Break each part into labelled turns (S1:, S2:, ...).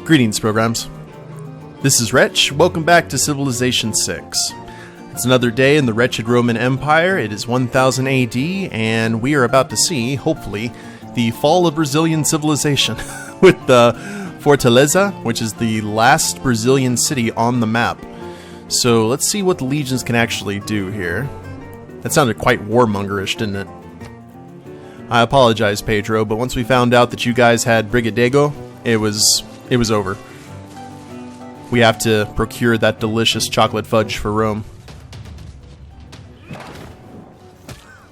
S1: Greetings, programs. This is Wretch. Welcome back to Civilization 6. It's another day in the wretched Roman Empire. It is 1000 AD, and we are about to see, hopefully, the fall of Brazilian civilization with the Fortaleza, which is the last Brazilian city on the map. So let's see what the legions can actually do here. That sounded quite warmongerish, didn't it? I apologize, Pedro, but once we found out that you guys had Brigadego, it was over. We have to procure that delicious chocolate fudge for Rome.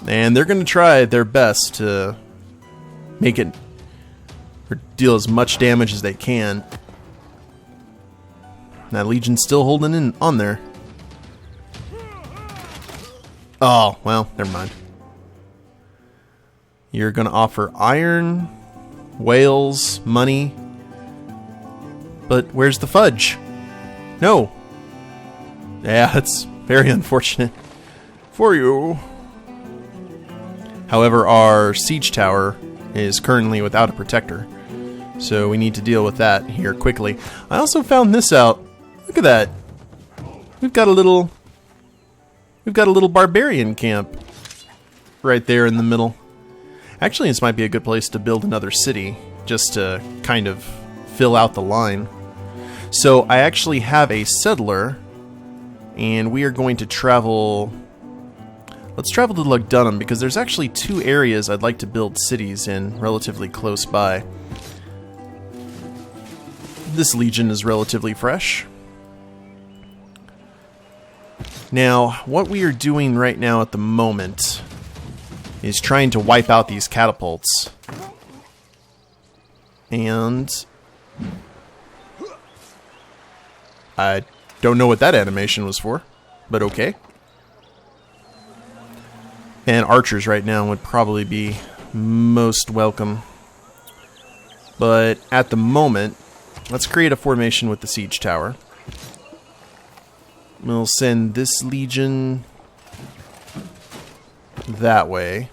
S1: And they're going to try their best to make it, or deal as much damage as they can. That legion's still holding in on there. Oh, well, never mind. You're going to offer iron, whales, money. But where's the fudge? No. Yeah, it's very unfortunate for you. However, our siege tower is currently without a protector, so we need to deal with that here quickly. I also found this out. Look at that. We've got a little barbarian camp right there in the middle. Actually, this might be a good place to build another city, just to kind of fill out the line. So I actually have a settler, and we are going to travel. Let's travel to Lugdunum, because there's actually two areas I'd like to build cities in relatively close by. This legion is relatively fresh. Now, what we are doing right now at the moment is trying to wipe out these catapults. And I don't know what that animation was for, but okay. And archers right now would probably be most welcome. But at the moment, let's create a formation with the siege tower. We'll send this legion that way.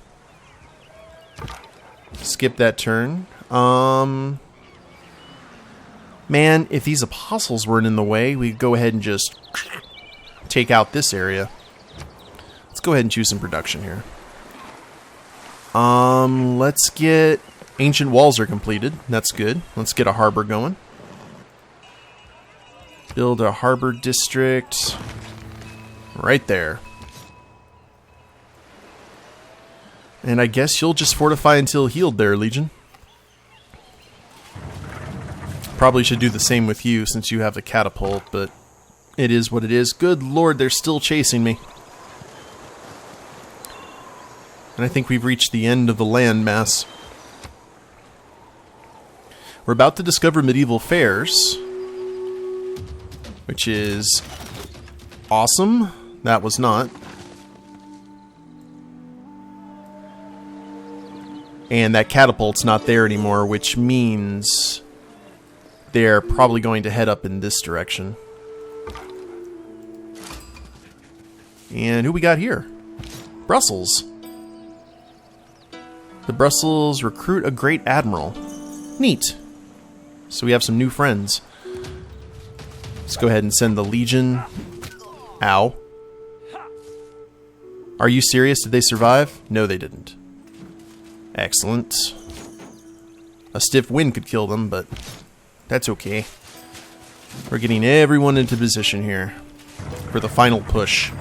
S1: Skip that turn. Man, if these apostles weren't in the way, we'd go ahead and just take out this area. Let's go ahead and choose some production here. Let's get... Ancient walls are completed. That's good. Let's get a harbor going. Build a harbor district right there. And I guess you'll just fortify until healed there, Legion. Probably should do the same with you since you have the catapult, but it is what it is. Good lord, they're still chasing me. And I think we've reached the end of the land mass. We're about to discover medieval fairs, which is awesome. That was not. And that catapult's not there anymore, which means they're probably going to head up in this direction. And who we got here? Brussels. The Brussels recruit a great admiral. Neat. So we have some new friends. Let's go ahead and send the legion. Ow. Are you serious? Did they survive? No, they didn't. Excellent. A stiff wind could kill them, but that's okay. We're getting everyone into position here for the final push.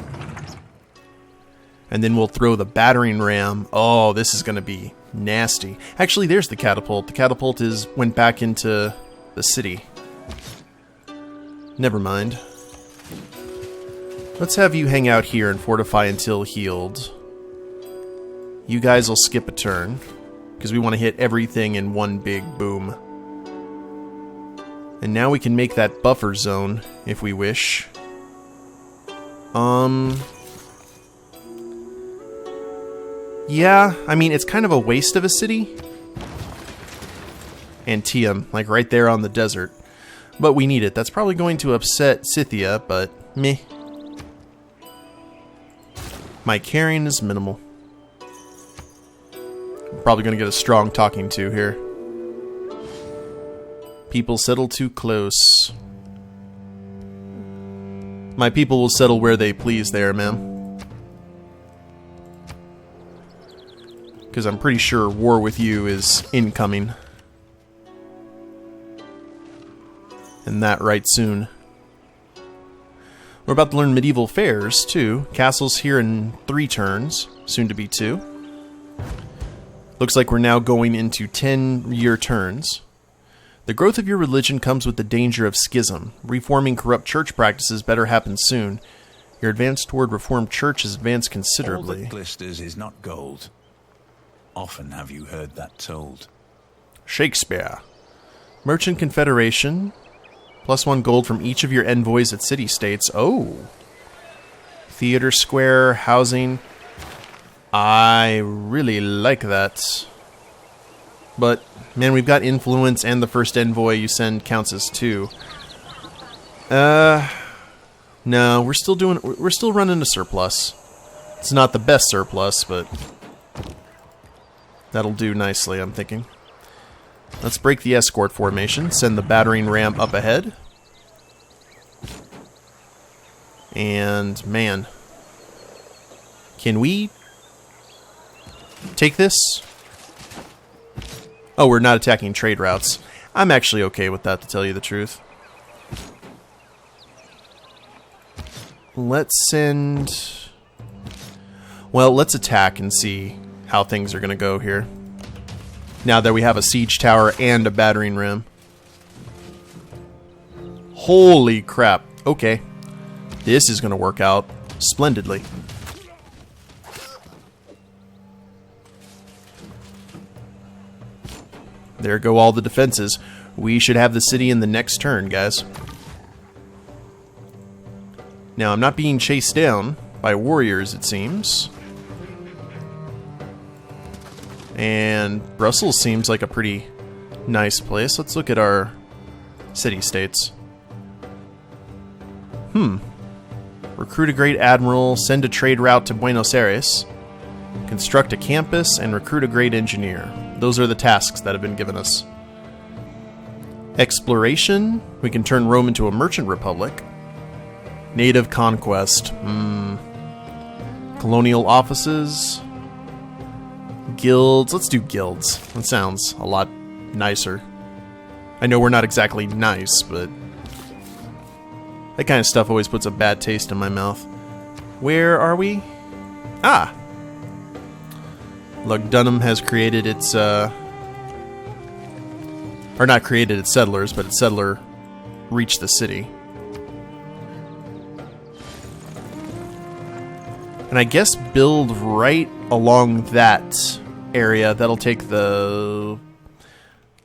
S1: And then we'll throw the battering ram. Oh, this is going to be nasty. Actually, there's the catapult. The catapult went back into the city. Never mind. Let's have you hang out here and fortify until healed. You guys will skip a turn, because we want to hit everything in one big boom. And now we can make that buffer zone, if we wish. Yeah, I mean, it's kind of a waste of a city. Antium, like right there on the desert. But we need it. That's probably going to upset Scythia, but meh. My carrying is minimal. I'm probably going to get a strong talking to here. People settle too close. My people will settle where they please there, ma'am. Because I'm pretty sure war with you is incoming. And that right soon. We're about to learn medieval fairs, too. Castles here in 3 turns, soon to be 2. Looks like we're now going into 10-year turns. The growth of your religion comes with the danger of schism. Reforming corrupt church practices better happen soon. Your advance toward reformed church has advanced considerably.
S2: All that glisters is not gold. Often have you heard that told.
S1: Shakespeare. Merchant Confederation. +1 gold from each of your envoys at city-states. Oh. Theater Square, housing. I really like that. But, man, we've got influence, and the first envoy you send counts as 2. No, we're still running a surplus. It's not the best surplus, but that'll do nicely, I'm thinking. Let's break the escort formation, send the battering ram up ahead. And, man, can we take this? Oh, we're not attacking trade routes. I'm actually okay with that, to tell you the truth. Let's send... Well, let's attack and see how things are going to go here. Now that we have a siege tower and a battering ram. Holy crap. Okay. This is going to work out splendidly. There go all the defenses. We should have the city in the next turn, guys. Now, I'm not being chased down by warriors, it seems. And Brussels seems like a pretty nice place. Let's look at our city-states. Recruit a great admiral, send a trade route to Buenos Aires, construct a campus, and recruit a great engineer. Those are the tasks that have been given us. Exploration. We can turn Rome into a merchant republic. Native conquest. Colonial offices. Guilds. Let's do guilds. That sounds a lot nicer. I know we're not exactly nice, but that kind of stuff always puts a bad taste in my mouth. Where are we? Ah! Lugdunum has created its, or not created its settlers, but its settler reached the city. And I guess build right along that area. That'll take the...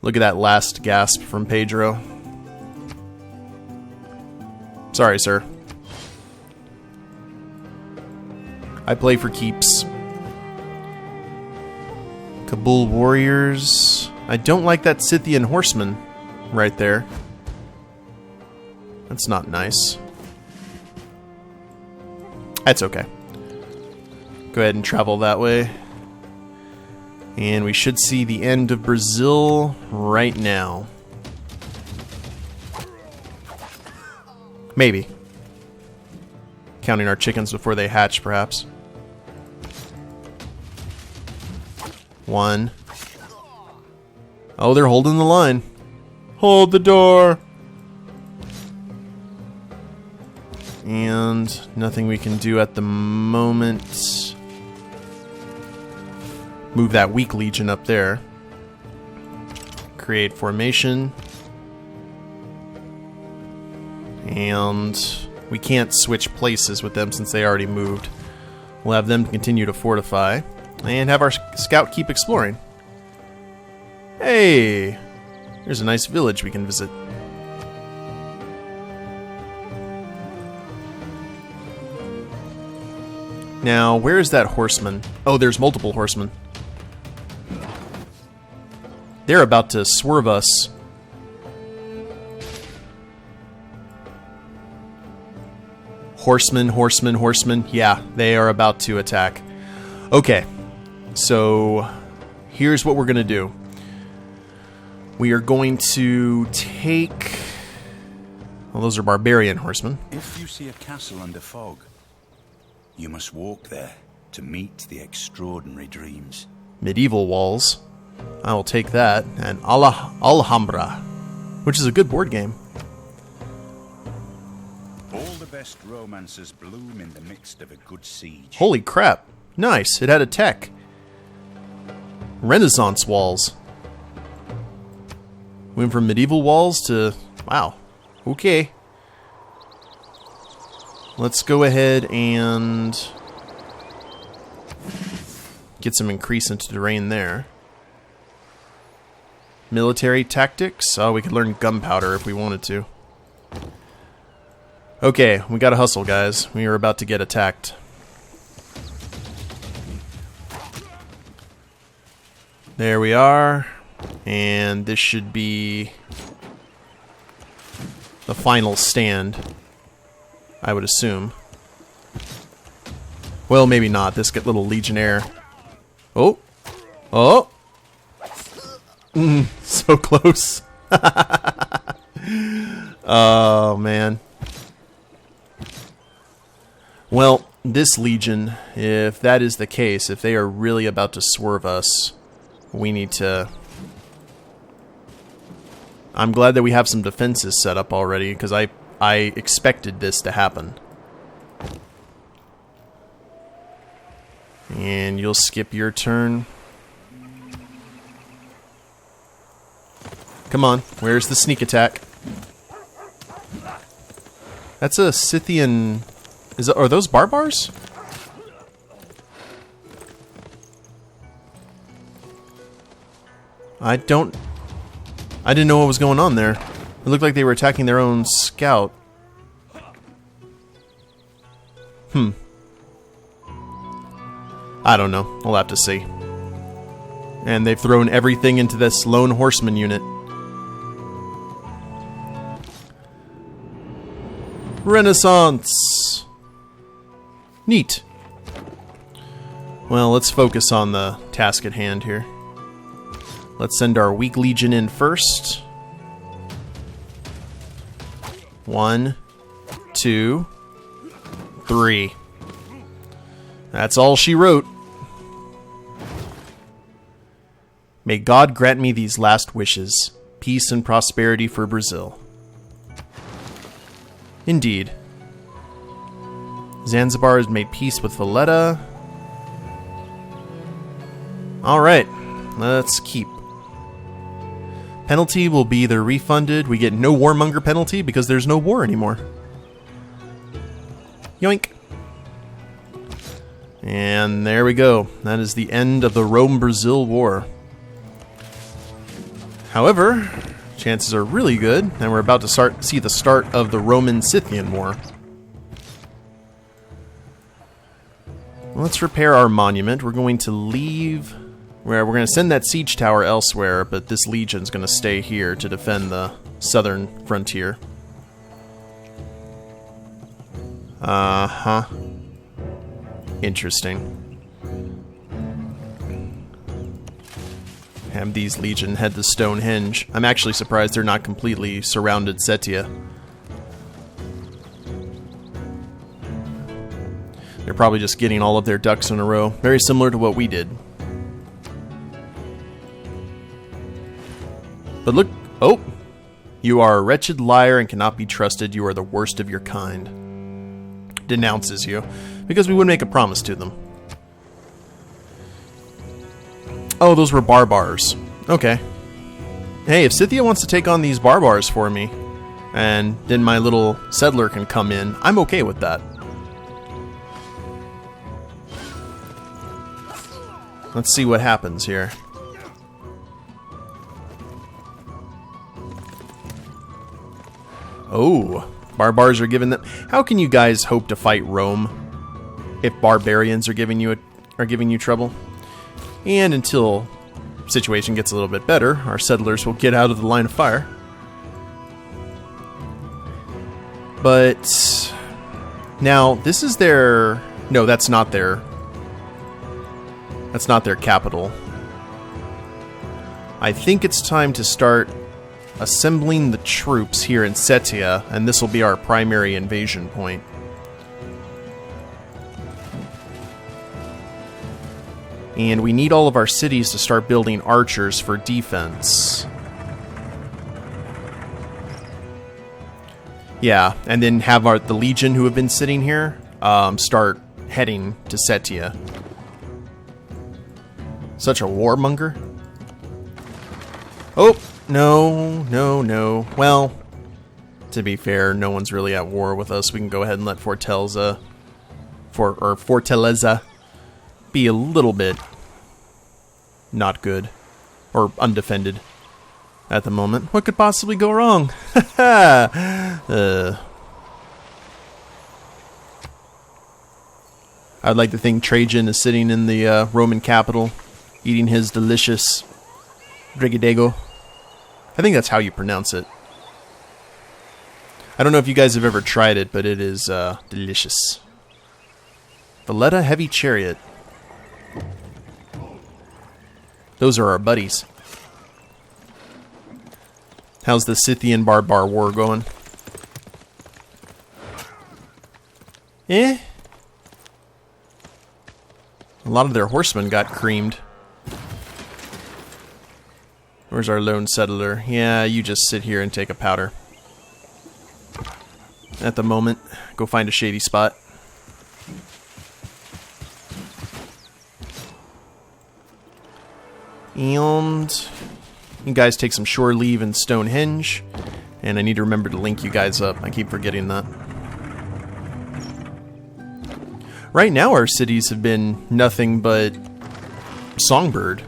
S1: Look at that last gasp from Pedro. Sorry, sir. I play for keeps. Kabul warriors. I don't like that Scythian horseman right there. That's not nice. That's okay. Go ahead and travel that way. And we should see the end of Brazil right now. Maybe. Counting our chickens before they hatch, perhaps. 1. Oh, they're holding the line. Hold the door. And nothing we can do at the moment. Move that weak legion up there. Create formation. And we can't switch places with them since they already moved. We'll have them continue to fortify. And have our scout keep exploring. Hey! Here's a nice village we can visit. Now, where is that horseman? Oh, there's multiple horsemen. They're about to swerve us. Horsemen, horsemen, horsemen. Yeah, they are about to attack. Okay, so here's what we're going to do. We are going to take... Well, those are barbarian horsemen.
S2: If you see a castle under fog, you must walk there to meet the extraordinary dreams.
S1: Medieval walls. I will take that. And Alhambra, which is a good board game.
S2: All the best romances bloom in the midst of a good siege.
S1: Holy crap. Nice. It had a tech. Renaissance walls. Went from medieval walls to... Wow. Okay. Let's go ahead and get some increase into terrain there. Military tactics. Oh, we could learn gunpowder if we wanted to. Okay, we gotta hustle, guys. We are about to get attacked. There we are. And this should be the final stand, I would assume. Well, maybe not. This little legionnaire. Oh! Oh! So close. Oh, man. Well, this legion, if that is the case, if they are really about to swerve us, we need to... I'm glad that we have some defenses set up already, because I expected this to happen. And you'll skip your turn. Come on, where's the sneak attack? That's a Scythian... Are those barbars? I didn't know what was going on there. It looked like they were attacking their own scout. I don't know. We'll have to see. And they've thrown everything into this lone horseman unit. Renaissance! Neat. Well, let's focus on the task at hand here. Let's send our weak legion in first. 1, 2, 3. That's all she wrote. May God grant me these last wishes. Peace and prosperity for Brazil. Indeed. Zanzibar has made peace with Valletta. Alright, let's keep. Penalty will be either refunded. We get no warmonger penalty because there's no war anymore. Yoink. And there we go. That is the end of the Rome-Brazil War. However, chances are really good, and we're about to see the start of the Roman-Scythian War. Let's repair our monument. We're going to leave... We're going to send that siege tower elsewhere, but this legion's going to stay here to defend the southern frontier. Uh-huh. Interesting. Have these legion head to Stonehenge. I'm actually surprised they're not completely surrounded Scythia. They're probably just getting all of their ducks in a row. Very similar to what we did. But look... Oh! You are a wretched liar and cannot be trusted. You are the worst of your kind. Denounces you. Because we would make a promise to them. Oh, those were barbars. Okay. Hey, if Scythia wants to take on these barbars for me, and then my little settler can come in, I'm okay with that. Let's see what happens here. Oh, barbars are giving them... How can you guys hope to fight Rome if barbarians are giving you trouble? And until the situation gets a little bit better, our settlers will get out of the line of fire. But now this is their... No, that's not their... That's not their capital. I think it's time to start assembling the troops here in Scythia, and this will be our primary invasion point. And we need all of our cities to start building archers for defense. Yeah, and then have the Legion who have been sitting here start heading to Scythia. Such a warmonger. Oh, no. Well, to be fair, no one's really at war with us. We can go ahead and let Fortaleza be a little bit not good or undefended at the moment. What could possibly go wrong? I'd like to think Trajan is sitting in the Roman capital, eating his delicious brigadego. I think that's how you pronounce it. I don't know if you guys have ever tried it, but it is delicious. Valletta Heavy Chariot. Those are our buddies. How's the Scythian Barbar War going? A lot of their horsemen got creamed. Where's our lone settler? Yeah, you just sit here and take a powder. At the moment, go find a shady spot. And you guys take some shore leave in Stonehenge. And I need to remember to link you guys up. I keep forgetting that. Right now our cities have been nothing but Songbird.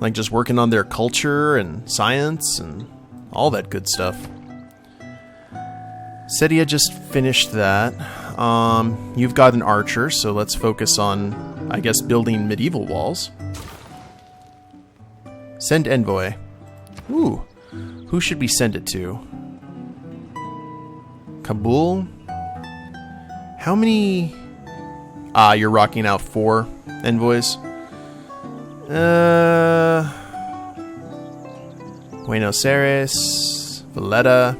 S1: Like just working on their culture and science and all that good stuff. Scythia just finished that. You've got an archer, so let's focus on, I guess, building medieval walls. Send envoy. Ooh, who should we send it to? Kabul? How many... you're rocking out 4 envoys. Buenos Aires, Valletta.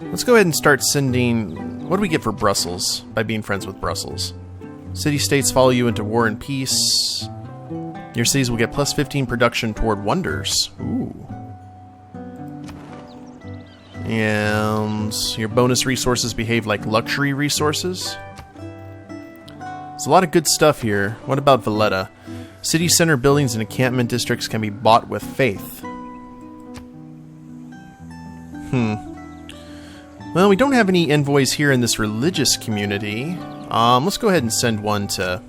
S1: Let's go ahead and start sending... What do we get for Brussels by being friends with Brussels? City-states follow you into war and peace. Your cities will get plus 15 production toward wonders. Ooh. And your bonus resources behave like luxury resources. There's a lot of good stuff here. What about Valletta? City center buildings and encampment districts can be bought with faith. Well, we don't have any envoys here in this religious community. Let's go ahead and send one to...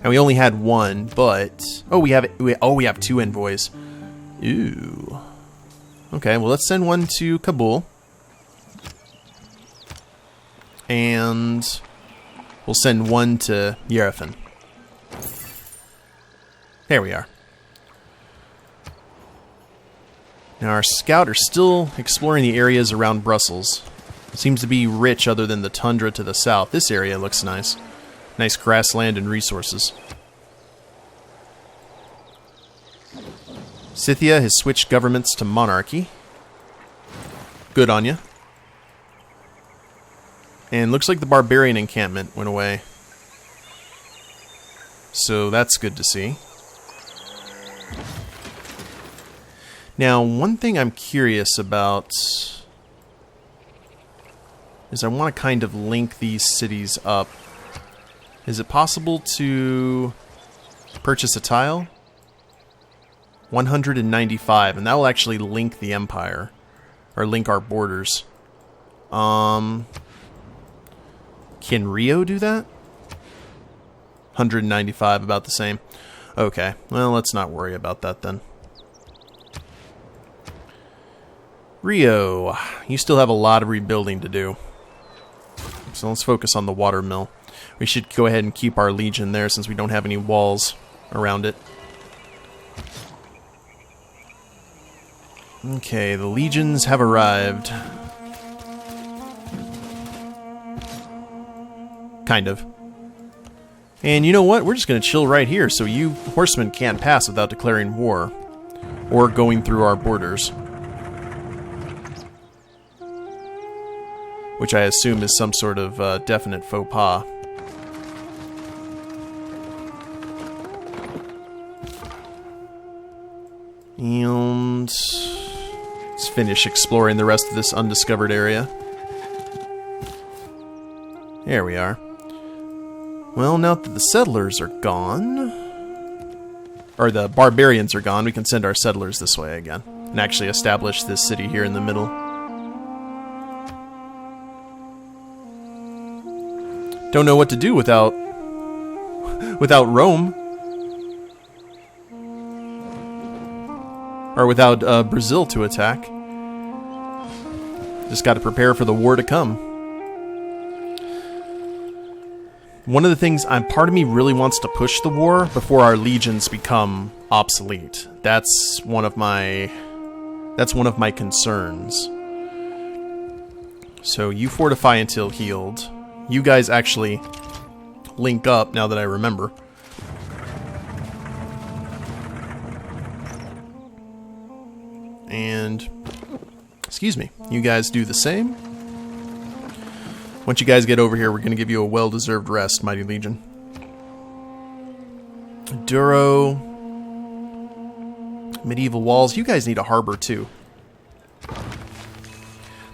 S1: And we only had one, but... Oh, we have 2 envoys. Ooh. Okay, well, let's send one to Kabul. And we'll send one to Yerevan. There we are. Now our scout are still exploring the areas around Brussels. Seems to be rich other than the tundra to the south. This area looks nice. Nice grassland and resources. Scythia has switched governments to monarchy. Good on ya. And looks like the barbarian encampment went away. So that's good to see. Now, one thing I'm curious about is I want to kind of link these cities up. Is it possible to purchase a tile? 195, and that will actually link the empire, or link our borders. Can Rio do that? 195, about the same. Okay, well, let's not worry about that then. Rio, you still have a lot of rebuilding to do. So let's focus on the water mill. We should go ahead and keep our legion there since we don't have any walls around it. Okay, the legions have arrived. Kind of. And you know what? We're just going to chill right here so you horsemen can't pass without declaring war. Or going through our borders. Which I assume is some sort of definite faux pas. And let's finish exploring the rest of this undiscovered area. There we are. Well, now that the settlers are gone, or the barbarians are gone, we can send our settlers this way again and actually establish this city here in the middle. Don't know what to do without Rome. Or without Brazil to attack. Just got to prepare for the war to come. One of the things, part of me really wants to push the war before our legions become obsolete. That's one of my concerns. So you fortify until healed. You guys actually link up now that I remember. And, excuse me, you guys do the same. Once you guys get over here, we're going to give you a well-deserved rest, Mighty Legion. Duro. Medieval walls. You guys need a harbor, too.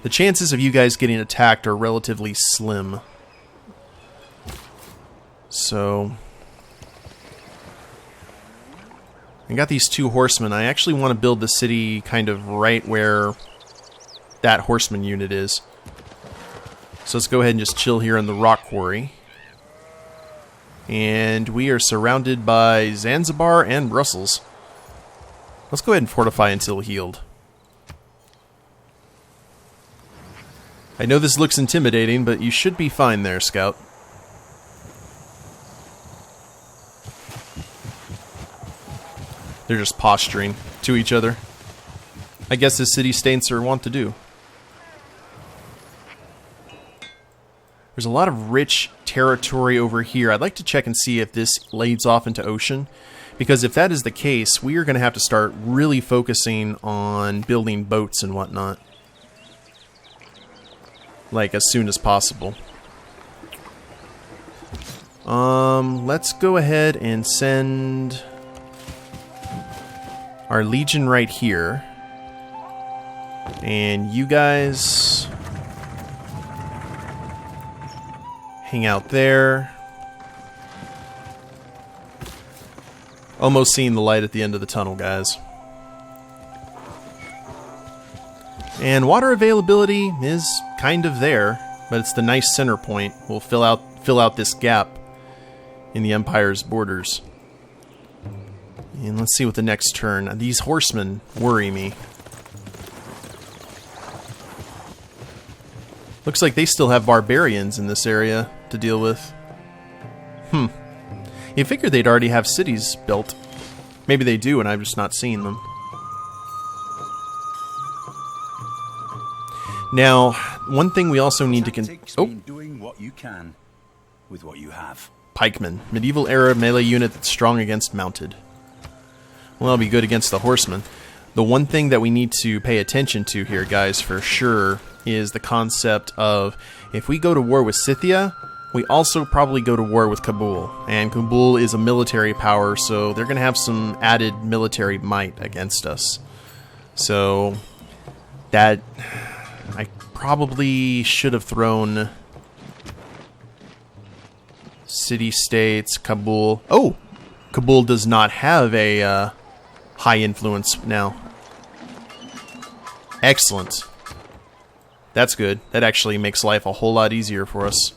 S1: The chances of you guys getting attacked are relatively slim. So, I got these 2 horsemen. I actually want to build the city kind of right where that horseman unit is. So let's go ahead and just chill here in the rock quarry. And we are surrounded by Zanzibar and Brussels. Let's go ahead and fortify until healed. I know this looks intimidating, but you should be fine there, Scout. They're just posturing to each other. I guess as city-states are wont to do. There's a lot of rich territory over here. I'd like to check and see if this leads off into ocean. Because if that is the case, we are going to have to start really focusing on building boats and whatnot. Like, as soon as possible. Let's go ahead and send our legion right here. And you guys hang out there. Almost seeing the light at the end of the tunnel, guys. And water availability is kind of there, but it's the nice center point. We'll fill out this gap in the Empire's borders. And let's see what the next turn. These horsemen worry me. Looks like they still have barbarians in this area to deal with. You figure they'd already have cities built. Maybe they do and I've just not seen them. Now, one thing we also need to
S2: doing what you can with what you have.
S1: Pikemen. Medieval era melee unit that's strong against mounted. Well, that'll be good against the horsemen. The one thing that we need to pay attention to here, guys, for sure, is the concept of if we go to war with Scythia, we also probably go to war with Kabul. And Kabul is a military power, so they're going to have some added military might against us. So, that... I probably should have thrown city-states, Kabul. Oh! Kabul does not have a high influence now. Excellent. That's good. That actually makes life a whole lot easier for us.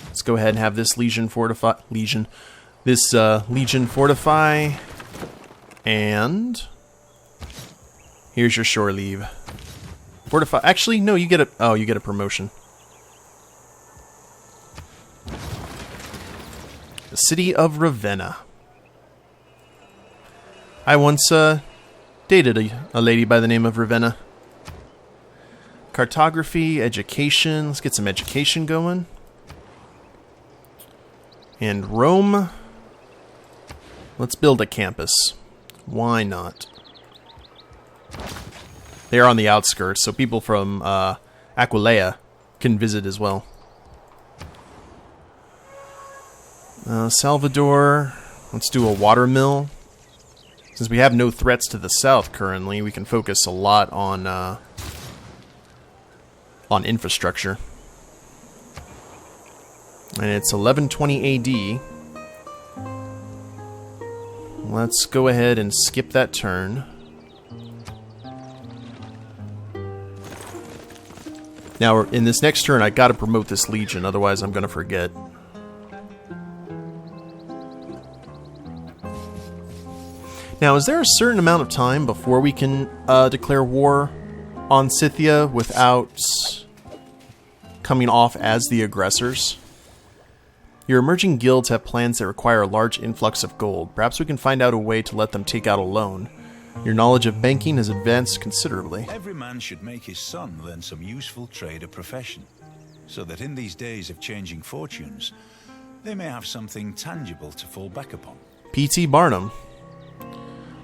S1: Let's go ahead and have this legion fortify. Legion fortify. And here's your shore leave. Fortify. Actually, no. You get a. Oh, you get a promotion. The city of Ravenna. I once dated a lady by the name of Ravenna. Cartography, education. Let's get some education going. And Rome, let's build a campus. Why not? They are on the outskirts, so people from Aquileia can visit as well. Salvador, let's do a watermill. Since we have no threats to the south currently, we can focus a lot on infrastructure. And it's 1120 AD. Let's go ahead and skip that turn. Now, in this next turn, I gotta promote this legion, otherwise I'm gonna forget. Now, is there a certain amount of time before we can declare war on Scythia without coming off as the aggressors? Your emerging guilds have plans that require a large influx of gold. Perhaps we can find out a way to let them take out a loan. Your knowledge of banking has advanced considerably.
S2: Every man should make his son learn some useful trade or profession, so that in these days of changing fortunes, they may have something tangible to fall back upon.
S1: P.T. Barnum.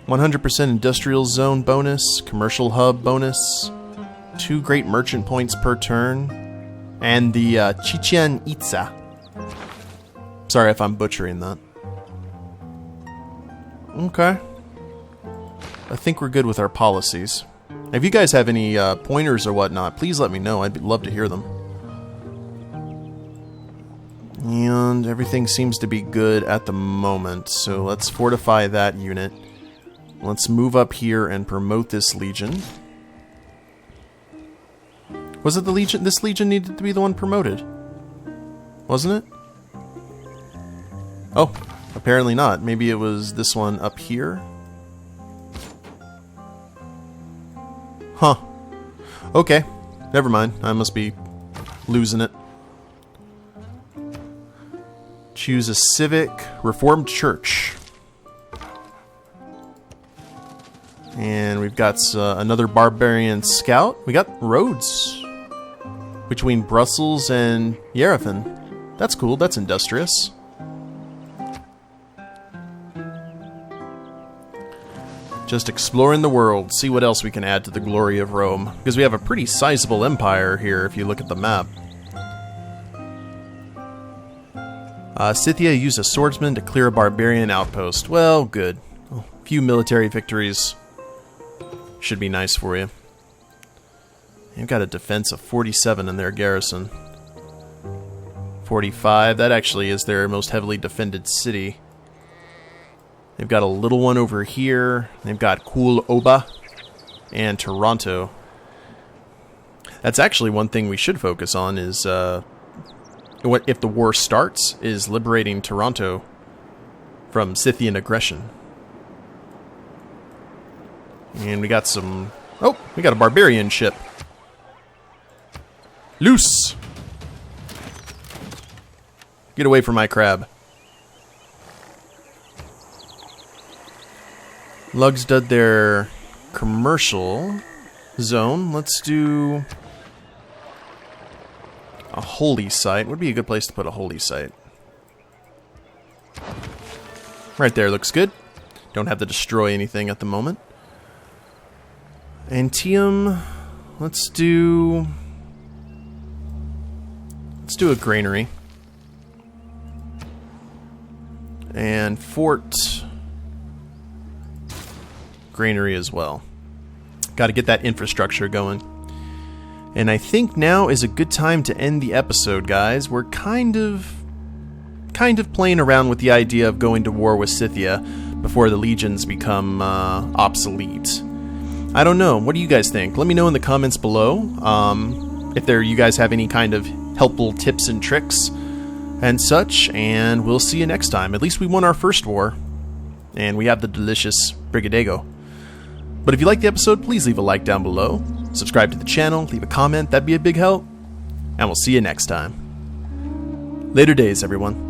S1: 100% industrial zone bonus, commercial hub bonus, 2 great merchant points per turn, and the Chichen Itza. Sorry if I'm butchering that. Okay. I think we're good with our policies. If you guys have any pointers or whatnot, please let me know. I'd love to hear them. And everything seems to be good at the moment, so let's fortify that unit. Let's move up here and promote this legion. Was it the legion? This legion needed to be the one promoted, wasn't it? Oh, apparently not. Maybe it was this one up here. Huh. Okay. Never mind. I must be losing it. Choose a civic reformed church. And we've got another barbarian scout. We got roads between Brussels and Yerevan. That's cool. That's industrious. Just exploring the world, see what else we can add to the glory of Rome. Because we have a pretty sizable empire here if you look at the map. Scythia used a swordsman to clear a barbarian outpost. Well, good. A few military victories should be nice for you. You've got a defense of 47 in their garrison. 45, that actually is their most heavily defended city. They've got a little one over here. They've got Cool Oba and Toronto. That's actually one thing we should focus on is, what if the war starts, is liberating Toronto from Scythian aggression. And we got some... Oh, we got a barbarian ship. Loose! Get away from my crab. Lugs did their commercial zone. Let's do a holy site. Would be a good place to put a holy site. Right there looks good. Don't have to destroy anything at the moment. Antium. Let's do a granary. And fort granary as well. Got to get that infrastructure going. And I think now is a good time to end the episode, guys. We're kind of playing around with the idea of going to war with Scythia before the legions become obsolete. I don't know. What do you guys think? Let me know in the comments below if you guys have any kind of helpful tips and tricks and such, and we'll see you next time. At least we won our first war, and we have the delicious Brigadego. But if you liked the episode, please leave a like down below, subscribe to the channel, leave a comment, that'd be a big help, and we'll see you next time. Later days, everyone.